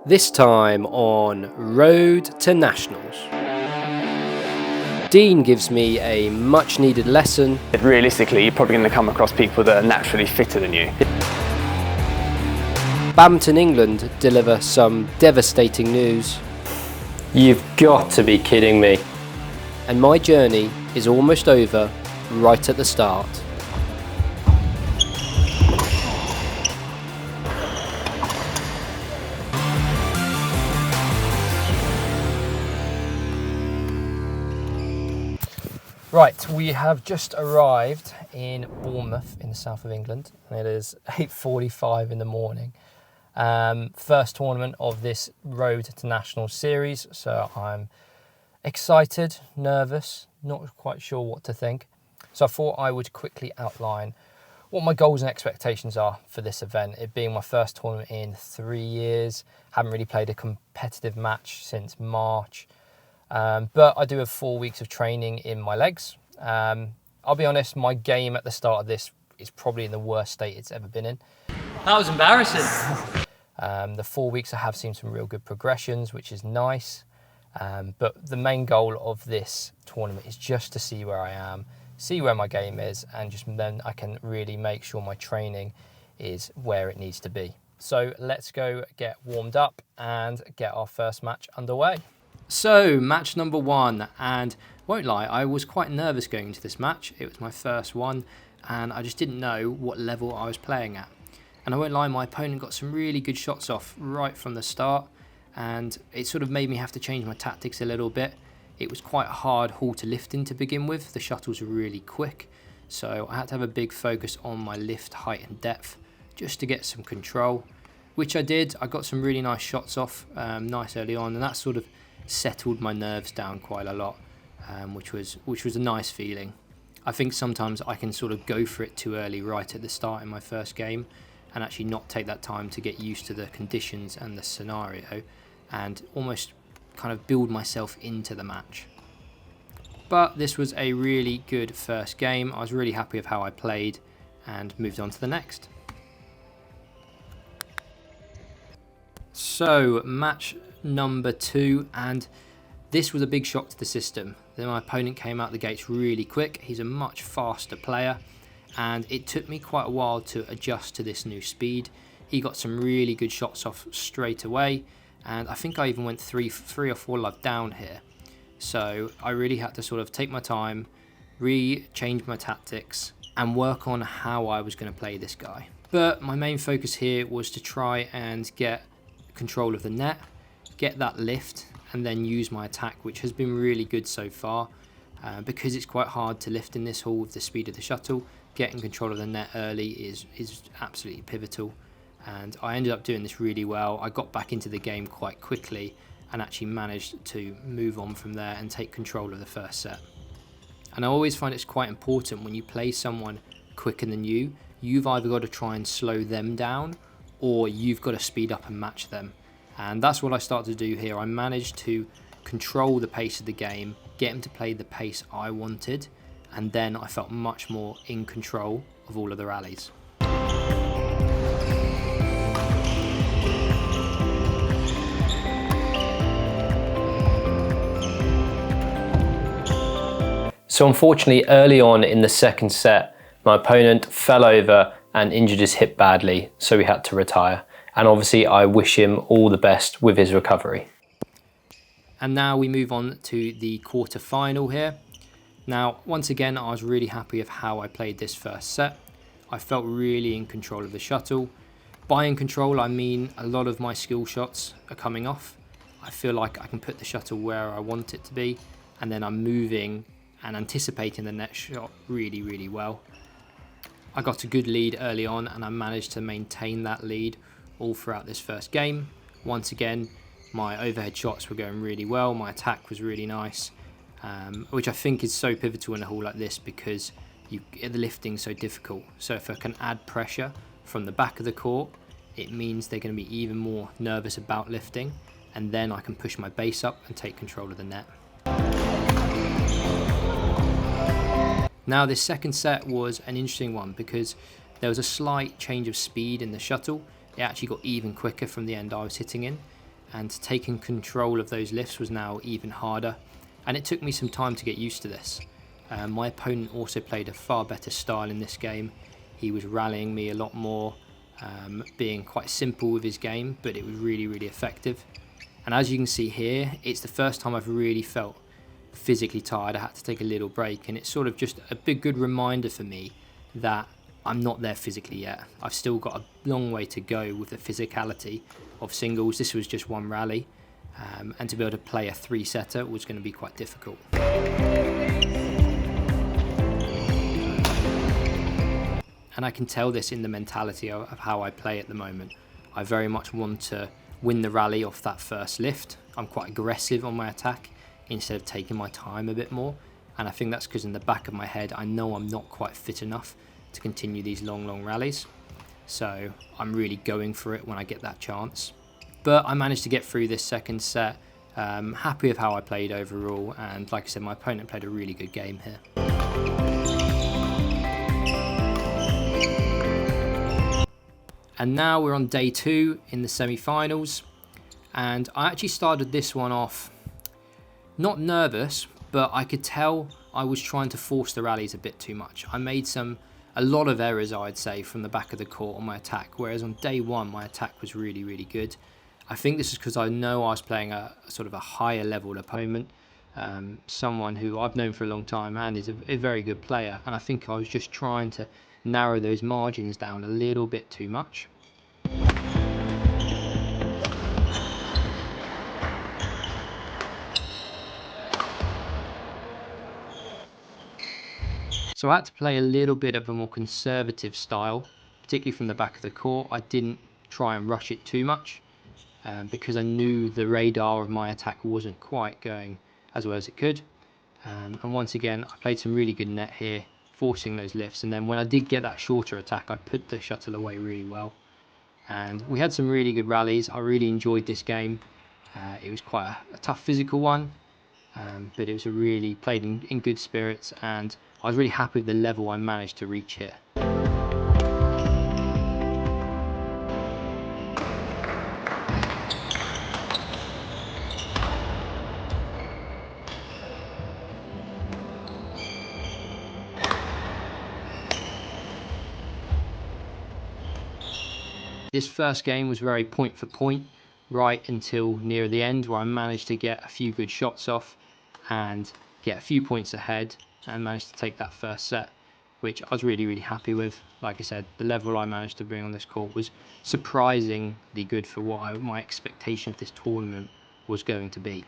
This time on Road to Nationals. Dean gives me a much needed lesson. Realistically, you're probably going to come across people that are naturally fitter than you. Badminton England deliver some devastating news. You've got to be kidding me. And my journey is almost over right at the start. Right, we have just arrived in Bournemouth in the south of England, and it is 8:45 in the morning. First tournament of this Road to National series, so I'm excited, nervous, not quite sure what to think. So I thought I would quickly outline what my goals and expectations are for this event. It being my first tournament in 3 years, haven't really played a competitive match since March. But I do have 4 weeks of training in my legs. I'll be honest, my game at the start of this is probably in the worst state it's ever been in. That was embarrassing. The 4 weeks I have seen some real good progressions, which is nice. But the main goal of this tournament is just to see where I am, see where my game is, and just then I can really make sure my training is where it needs to be. So let's go get warmed up and get our first match underway. So, match number one, and won't lie, I was quite nervous going into this match. It was my first one, and I just didn't know what level I was playing at. And I won't lie, my opponent got some really good shots off right from the start, and it sort of made me have to change my tactics a little bit. It was quite a hard hall to lift in to begin with. The shuttles were really quick, so I had to have a big focus on my lift height and depth just to get some control, which I did. I got some really nice shots off nice early on, and that sort of settled my nerves down quite a lot, which was a nice feeling. I think sometimes I can sort of go for it too early right at the start in my first game and actually not take that time to get used to the conditions and the scenario and almost kind of build myself into the match. But this was a really good first game. I was really happy with how I played and moved on to the next. So, match number two, and this was a big shock to the system. Then my opponent came out the gates really quick. He's a much faster player, and it took me quite a while to adjust to this new speed. He got some really good shots off straight away, and I think I even went three or four love down here. So I really had to sort of take my time, change my tactics, and work on how I was going to play this guy. But my main focus here was to try and get control of the net, get that lift, and then use my attack, which has been really good so far. Because it's quite hard to lift in this hall with the speed of the shuttle, getting control of the net early is absolutely pivotal, and I ended up doing this really well. I got back into the game quite quickly and actually managed to move on from there and take control of the first set. And I always find it's quite important when you play someone quicker than you, you've either got to try and slow them down or you've got to speed up and match them. And that's what I started to do here. I managed to control the pace of the game, get him to play the pace I wanted, and then I felt much more in control of all of the rallies. So unfortunately, early on in the second set, my opponent fell over and injured his hip badly, so we had to retire. And obviously I wish him all the best with his recovery. And now we move on to the quarter-final here. Now, once again, I was really happy with how I played this first set. I felt really in control of the shuttle. By in control, I mean a lot of my skill shots are coming off. I feel like I can put the shuttle where I want it to be, and then I'm moving and anticipating the net shot really, really well. I got a good lead early on, and I managed to maintain that lead all throughout this first game. Once again, my overhead shots were going really well, my attack was really nice, which I think is so pivotal in a hall like this because the lifting's so difficult. So if I can add pressure from the back of the court, it means they're going to be even more nervous about lifting, and then I can push my base up and take control of the net. Now this second set was an interesting one because there was a slight change of speed in the shuttle. It actually got even quicker from the end I was hitting in, and taking control of those lifts was now even harder, and it took me some time to get used to this. My opponent also played a far better style in this game. He was rallying me a lot more, being quite simple with his game, but it was really, really effective. And as you can see here, it's the first time I've really felt physically tired. I had to take a little break, and it's sort of just a big good reminder for me that I'm not there physically yet. I've still got a long way to go with the physicality of singles. This was just one rally, and to be able to play a 3-setter was going to be quite difficult. And I can tell this in the mentality of how I play at the moment. I very much want to win the rally off that first lift. I'm quite aggressive on my attack instead of taking my time a bit more. And I think that's because in the back of my head, I know I'm not quite fit enough to continue these long rallies. So I'm really going for it when I get that chance. But I managed to get through this second set. Happy with how I played overall. And like I said, my opponent played a really good game here. And now we're on day 2 in the semi-finals, and I actually started this one off not nervous, but I could tell I was trying to force the rallies a bit too much. I made a lot of errors, I'd say, from the back of the court on my attack, whereas on day 1 my attack was really, really good. I think this is because I know I was playing a sort of a higher level opponent, someone who I've known for a long time and is a very good player, and I think I was just trying to narrow those margins down a little bit too much. So I had to play a little bit of a more conservative style, particularly from the back of the court. I didn't try and rush it too much because I knew the radar of my attack wasn't quite going as well as it could. And once again, I played some really good net here, forcing those lifts, and then when I did get that shorter attack, I put the shuttle away really well. And we had some really good rallies. I really enjoyed this game. It was quite a tough physical one, but it was really played in good spirits, and I was really happy with the level I managed to reach here. This first game was very point for point, right until near the end, where I managed to get a few good shots off and get a few points ahead and managed to take that first set, which I was really, really happy with. Like I said, the level I managed to bring on this court was surprisingly good for what my expectation of this tournament was going to be.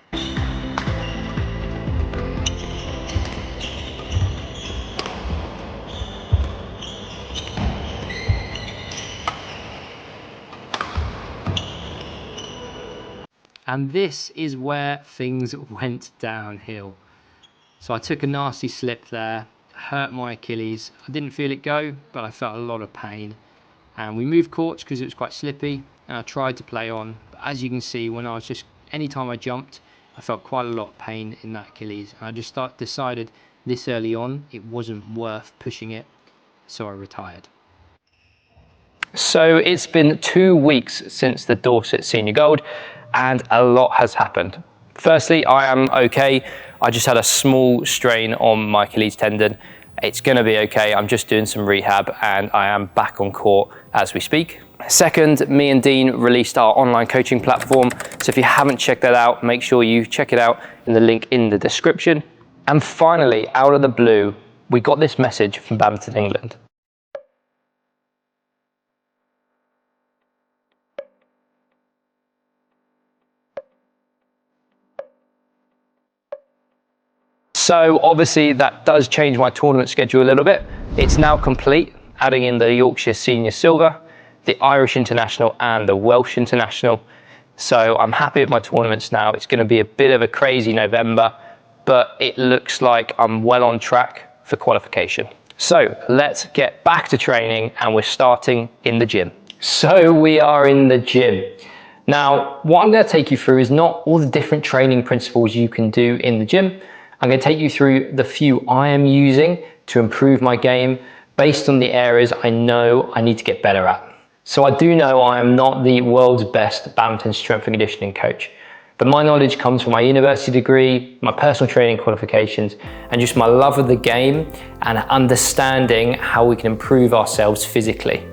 And this is where things went downhill. So I took a nasty slip there, hurt my Achilles. I didn't feel it go, but I felt a lot of pain. And we moved courts because it was quite slippy, and I tried to play on. But as you can see, when I was anytime I jumped, I felt quite a lot of pain in that Achilles. And I just decided this early on, it wasn't worth pushing it, so I retired. So it's been 2 weeks since the Dorset Senior Gold, and a lot has happened. Firstly, I am okay. I just had a small strain on my Achilles tendon. It's going to be okay. I'm just doing some rehab, and I am back on court as we speak. Second, me and Dean released our online coaching platform. So if you haven't checked that out, make sure you check it out in the link in the description. And finally, out of the blue, we got this message from Badminton England. So obviously that does change my tournament schedule a little bit. It's now complete, adding in the Yorkshire Senior Silver, the Irish International and the Welsh International. So I'm happy with my tournaments now. It's going to be a bit of a crazy November, but it looks like I'm well on track for qualification. So let's get back to training, and we're starting in the gym. So we are in the gym. Now, what I'm going to take you through is not all the different training principles you can do in the gym. I'm going to take you through the few I am using to improve my game based on the areas I know I need to get better at. So I do know I am not the world's best badminton strength and conditioning coach, but my knowledge comes from my university degree, my personal training qualifications, and just my love of the game and understanding how we can improve ourselves physically.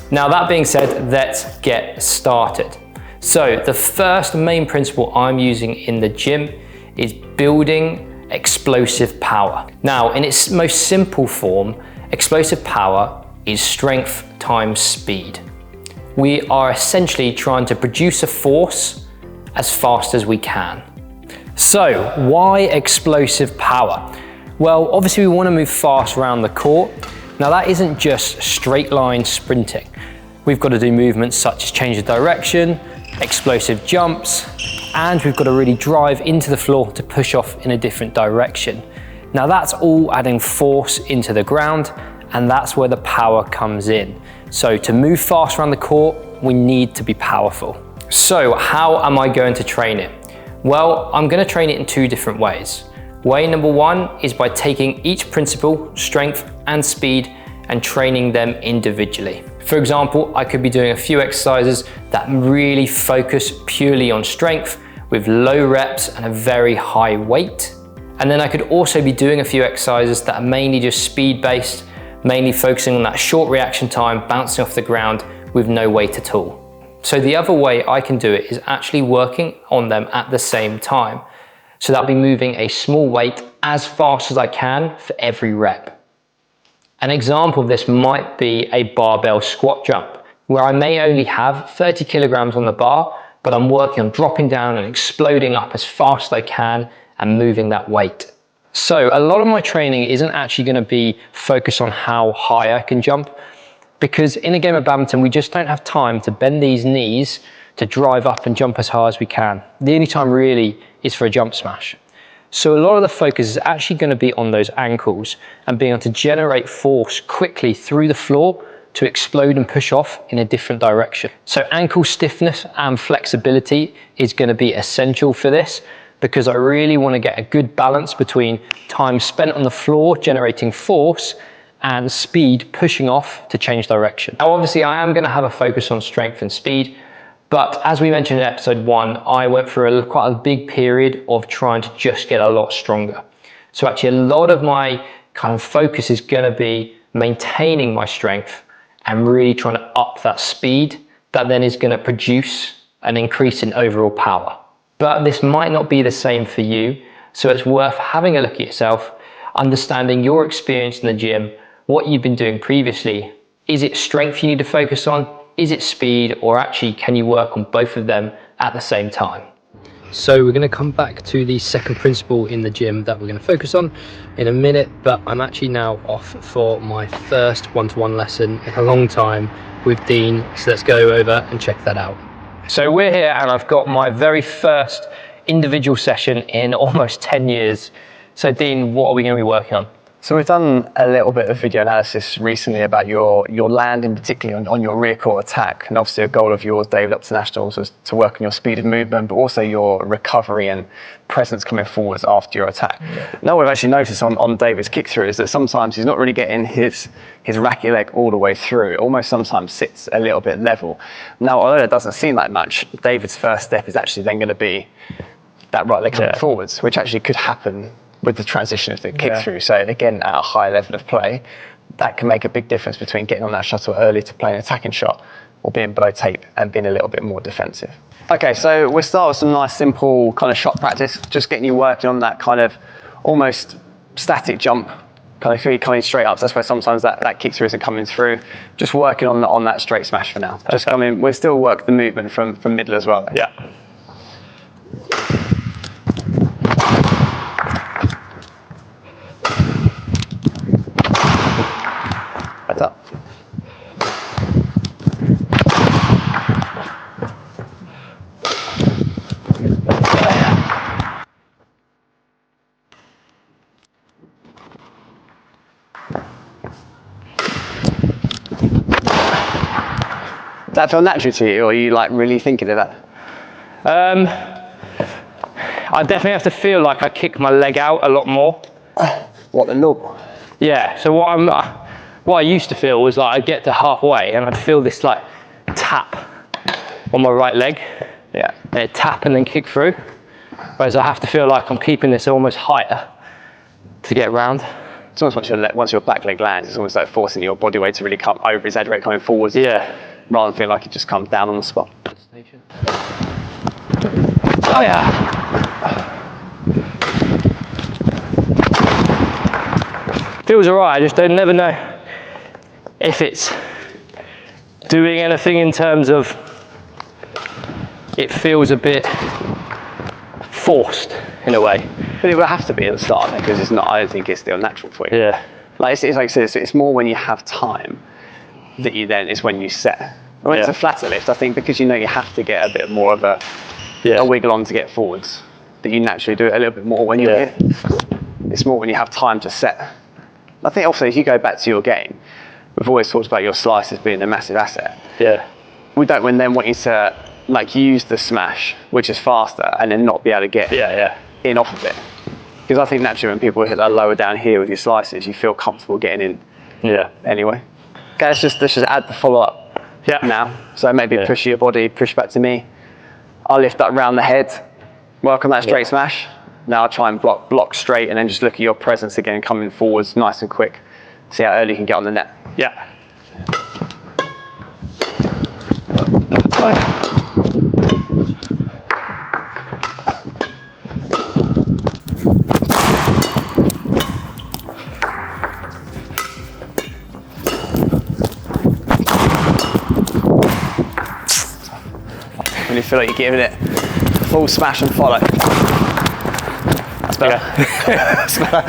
Now that being said, let's get started. So the first main principle I'm using in the gym is building explosive power. Now, in its most simple form, explosive power is strength times speed. We are essentially trying to produce a force as fast as we can. So why explosive power? Well, obviously we want to move fast around the court. Now that isn't just straight line sprinting. We've got to do movements such as change of direction, explosive jumps, and we've got to really drive into the floor to push off in a different direction. Now that's all adding force into the ground, and that's where the power comes in. So to move fast around the court, we need to be powerful. So how am I going to train it? Well, I'm going to train it in two different ways. Way number one is by taking each principle, strength and speed, and training them individually. For example, I could be doing a few exercises that really focus purely on strength with low reps and a very high weight. And then I could also be doing a few exercises that are mainly just speed based, mainly focusing on that short reaction time, bouncing off the ground with no weight at all. So the other way I can do it is actually working on them at the same time. So that'll be moving a small weight as fast as I can for every rep. An example of this might be a barbell squat jump, where I may only have 30 kilograms on the bar, but I'm working on dropping down and exploding up as fast as I can and moving that weight. So a lot of my training isn't actually going to be focused on how high I can jump, because in a game of badminton, we just don't have time to bend these knees to drive up and jump as high as we can. The only time really is for a jump smash. So a lot of the focus is actually going to be on those ankles and being able to generate force quickly through the floor to explode and push off in a different direction. So ankle stiffness and flexibility is going to be essential for this, because I really want to get a good balance between time spent on the floor generating force and speed pushing off to change direction. Now obviously I am going to have a focus on strength and speed, but as we mentioned in episode 1, I went through quite a big period of trying to just get a lot stronger. So actually a lot of my kind of focus is going to be maintaining my strength and really trying to up that speed that then is going to produce an increase in overall power. But this might not be the same for you, so it's worth having a look at yourself, understanding your experience in the gym, what you've been doing previously. Is it strength you need to focus on? Is it speed, or actually can you work on both of them at the same time? So we're going to come back to the second principle in the gym that we're going to focus on in a minute, but I'm actually now off for my first one-to-one lesson in a long time with Dean, so let's go over and check that out. So we're here and I've got my very first individual session in almost 10 years. So Dean, what are we going to be working on? So we've done a little bit of video analysis recently about your landing, particularly on your rear court attack. And obviously a goal of yours, David, up to nationals, was to work on your speed of movement, but also your recovery and presence coming forwards after your attack. Yeah. Now we've actually noticed on David's kick through is that sometimes he's not really getting his racket leg all the way through. It almost sometimes sits a little bit level. Now, although it doesn't seem like much, David's first step is actually then going to be that right leg coming forwards, which actually could happen with the transition of the kick through. So again, at a high level of play, that can make a big difference between getting on that shuttle early to play an attacking shot or being below tape and being a little bit more defensive. Okay, so we'll start with some nice simple kind of shot practice, just getting you working on that kind of almost static jump, kind of coming straight up. So that's where sometimes that kick through isn't coming through. Just working on that straight smash for now. Just coming, we'll still work the movement from middle as well. Yeah. Right up. Does that feel natural to you, or are you like really thinking of that? I definitely have to feel like I kick my leg out a lot more. What, the normal? Yeah, so what I used to feel was like I'd get to halfway and I'd feel this like tap on my right leg. Yeah. And tap and then kick through. Whereas I have to feel like I'm keeping this almost higher to get round. It's almost once your back leg lands, it's almost like forcing your body weight to really come over, exaggerate coming forwards. Yeah. Rather than feeling like it just comes down on the spot. Oh yeah. Feels alright, I just don't never know if it's doing anything in terms of it feels a bit forced in a way. But it will have to be at the start because it's not. I don't think it's still natural for you. Yeah. Like it's like I said, it's more when you have time that you then it's when you set. When it's a flatter lift, I think because you know you have to get a bit more of a wiggle on to get forwards, that you naturally do it a little bit more when you're here. It's more when you have time to set. I think also if you go back to your game, we've always talked about your slices being a massive asset. Yeah. We don't then want you to like use the smash, which is faster, and then not be able to get in off of it. Because I think naturally when people hit that lower down here with your slices, you feel comfortable getting in. Yeah. Anyway. Okay, let's just add the follow up. Yeah. Now. So maybe push your body, push back to me. I'll lift up round the head, work on that straight smash. Now I'll try and block straight and then just look at your presence again, coming forwards nice and quick. See how early you can get on the net. Yeah. When you feel like you're giving it full smash and follow. That's better. That's better.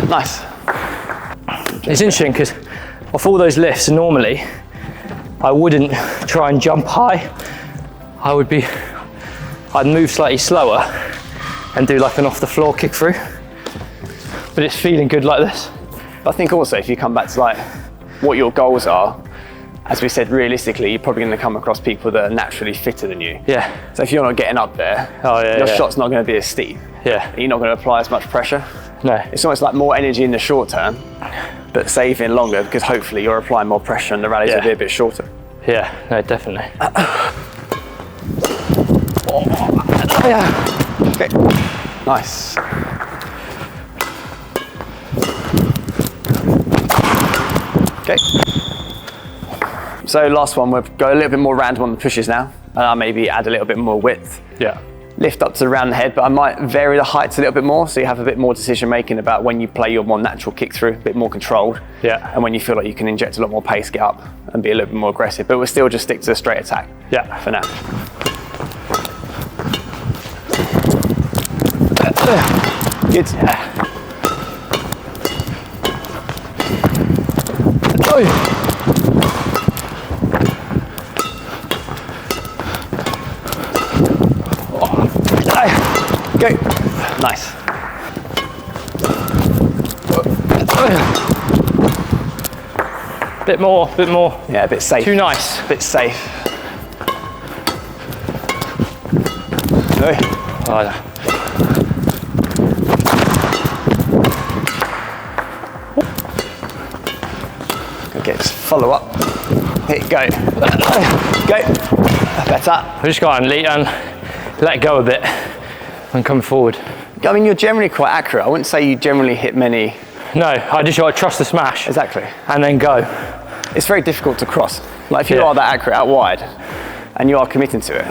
Nice. It's interesting because off all those lifts, normally I wouldn't try and jump high. I'd move slightly slower and do like an off the floor kick through. But it's feeling good like this. I think also if you come back to like what your goals are, as we said, realistically, you're probably going to come across people that are naturally fitter than you. Yeah. So if you're not getting up there, your shot's not going to be as steep. Yeah. You're not going to apply as much pressure. No. It's almost like more energy in the short term, but saving longer because hopefully you're applying more pressure and the rallies will be a bit shorter. Yeah, no, definitely. Okay. Nice. Okay. So last one, we'll go a little bit more random on the pushes now, and I'll maybe add a little bit more width. Yeah. Lift up to around the head, but I might vary the heights a little bit more so you have a bit more decision making about when you play your more natural kick through, a bit more controlled. Yeah. And when you feel like you can inject a lot more pace, get up and be a little bit more aggressive, but we'll still just stick to the straight attack. Yeah. For now. Good. Go. Nice. Bit more. Yeah, a bit safe. Too nice. Bit safe. Okay, just follow up. Hit, go. Go. Better. I just got to let go a bit and come forward. I mean, you're generally quite accurate. I wouldn't say you generally hit many. No, I just got to trust the smash. Exactly. And then go. It's very difficult to cross. Like if you are that accurate out wide and you are committing to it,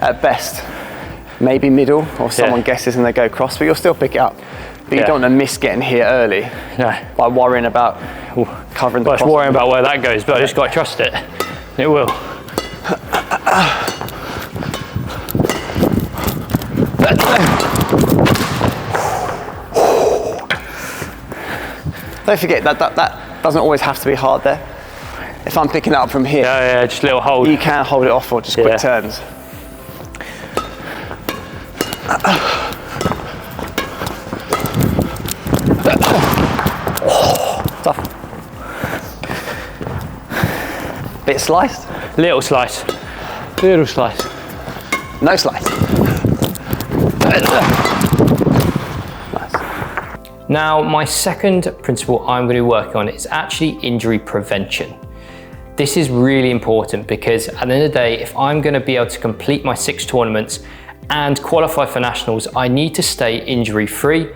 at best, maybe middle or someone guesses and they go cross, but you'll still pick it up. But you don't want to miss getting here early by worrying about covering the cross. I was worrying about where that goes, but I just got to trust it. It will. Don't forget that doesn't always have to be hard there. If I'm picking it up from here, just a little hold. You can hold it off or just quick turns. Tough. Bit sliced? Little slice. Little slice. No slice. Now, my second principle I'm going to be working on is actually injury prevention. This is really important because at the end of the day, if I'm going to be able to complete my 6 tournaments and qualify for nationals, I need to stay injury free.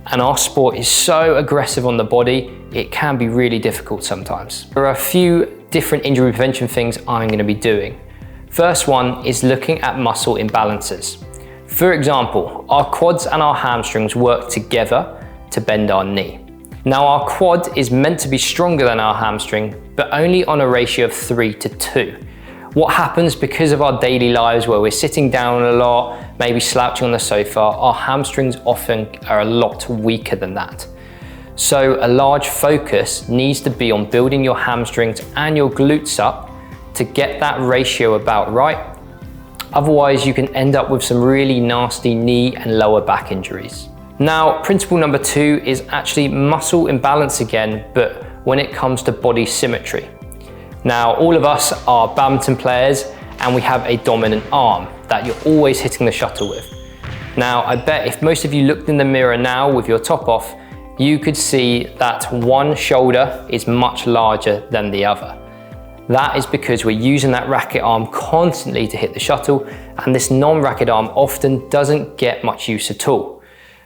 And our sport is so aggressive on the body, it can be really difficult sometimes. There are a few different injury prevention things I'm going to be doing. First one is looking at muscle imbalances. For example, our quads and our hamstrings work together to bend our knee. Now, our quad is meant to be stronger than our hamstring, but only on a ratio of 3:2. What happens because of our daily lives where we're sitting down a lot, maybe slouching on the sofa, our hamstrings often are a lot weaker than that. So a large focus needs to be on building your hamstrings and your glutes up to get that ratio about right. Otherwise, you can end up with some really nasty knee and lower back injuries. Now, principle number 2 is actually muscle imbalance again, but when it comes to body symmetry. Now, all of us are badminton players and we have a dominant arm that you're always hitting the shuttle with. Now, I bet if most of you looked in the mirror now with your top off, you could see that one shoulder is much larger than the other. That is because we're using that racket arm constantly to hit the shuttle, and this non-racket arm often doesn't get much use at all.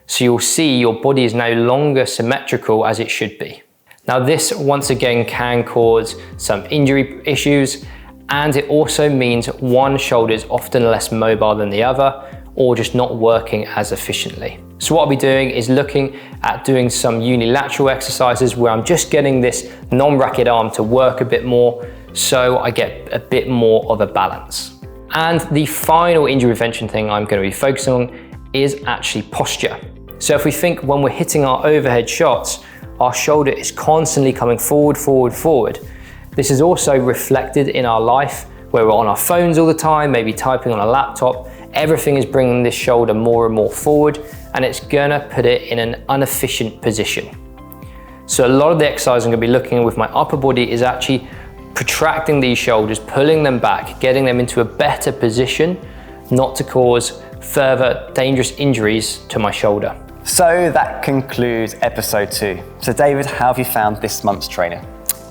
So you'll see your body is no longer symmetrical as it should be. Now, this once again can cause some injury issues, and it also means one shoulder is often less mobile than the other, or just not working as efficiently. So what I'll be doing is looking at doing some unilateral exercises where I'm just getting this non-racket arm to work a bit more, so I get a bit more of a balance. And the final injury prevention thing I'm going to be focusing on is actually posture. So if we think when we're hitting our overhead shots, our shoulder is constantly coming forward, forward, forward. This is also reflected in our life where we're on our phones all the time, maybe typing on a laptop. Everything is bringing this shoulder more and more forward, and it's gonna put it in an inefficient position. So a lot of the exercise I'm gonna be looking at with my upper body is actually protracting these shoulders, pulling them back, getting them into a better position, not to cause further dangerous injuries to my shoulder. So that concludes episode 2. So David, how have you found this month's training?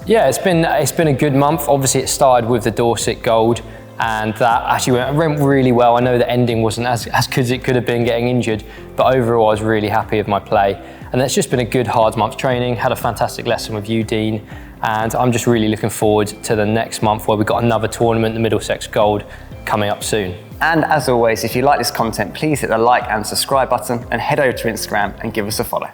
Yeah, it's been a good month. Obviously it started with the Dorset Gold, and that actually went really well. I know the ending wasn't as good as it could have been getting injured, but overall I was really happy with my play. And it's just been a good hard month training, had a fantastic lesson with you, Dean, and I'm just really looking forward to the next month where we've got another tournament, the Middlesex Gold, coming up soon. And as always, if you like this content, please hit the like and subscribe button and head over to Instagram and give us a follow.